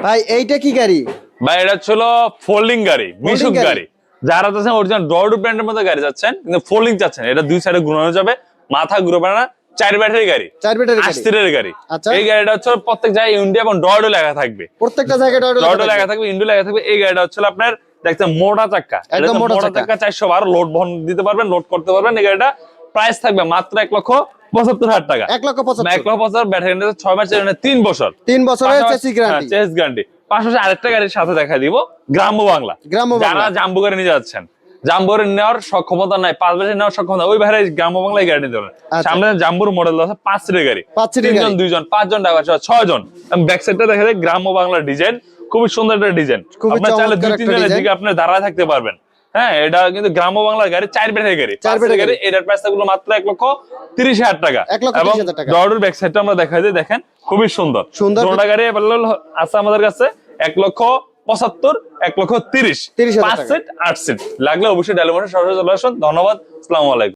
ভাই এইটা কি গাড়ি? ভাই এটা ছিল ফোল্ডিং গাড়ি, মিশুক গাড়ি। যারা চাচ্ছেন অরিজিনাল ডোর টু ব্র্যান্ডের মধ্যে গাড়ি যাচ্ছেন কিন্তু ফোল্ডিং চাচ্ছেন, এটা দুই সাইডে ঘুরানো যাবে, মাথা ঘুরবে না, 4 ব্যাটারি গাড়ি, 4 ব্যাটারি গাড়ি, 8 সিটের গাড়ি। আচ্ছা, এই গাড়িটা হচ্ছে প্রত্যেক জায়গায় ইন্ডিয়া এবং ডোর লেখা থাকবে, প্রত্যেকটা জায়গায় ডোর লেখা থাকবে, ইন্ডিয়া লেখা থাকবে। এই গাড়িটা হচ্ছে আপনার দেখছেন মোটা চাকা, একদম মোটা চাকা, 412 লোড বহন দিতে পারবেন, লোড করতে পারবেন। এই গাড়িটা প্রাইস থাকবে মাত্র 1,75,000 টাকা। 1,75,000 ব্যাটারি 6 মাস, 3 বছর, 3 বছরের চেসিস গ্যারান্টি, চেস গ্যারান্টি। পাশাপাশি আরেকটা গাড়ির সাথে দেখা দিব, গ্রাম্য বাংলা। যারা জাম্বো গাড়ি নিয়ে যাচ্ছেন, জাম্বোর নেওয়ার সক্ষমতা নাই, 5 বছর নেওয়ার সক্ষমতা, ওই ভাইরা গ্রাম্য বাংলায় গাড়ি নিতে পারেন। সামনে জাম্বুর মডেল আছে 5 সিটের গাড়ি, 3 জন 2 জন 5 জন ড্রাইভার 6 জন। ব্যাক সাইডটা দেখা যায় গ্রাম্য বাংলার ডিজাইন, খুবই সুন্দর একটা ডিজাইন। আপনার চাইলে 2-3 জনের দিকে আপনি দাঁড়ায় থাকতে পারবেন। হ্যাঁ, এটা কিন্তু গ্রাম্য বাংলার গাড়ি, 4 ব্যাটারি গাড়ি, 5 ব্যাটারি গাড়ি। এটার প্রাইস থাকলো মাত্র 1,30,000 টাকা। এবং ডোর ব্যাক সাইডটা আমরা দেখাই দিই, দেখেন খুবই সুন্দর। দুটো গাড়ি अवेलेबल আছে আমাদের কাছে, 1,75,000, 1,30,000, 5 সিট 8 সিট। লাগলে অবশ্যই ডায়লমোশন সরাসরি চলে আসুন। ধন্যবাদ, আসসালামু আলাইকুম।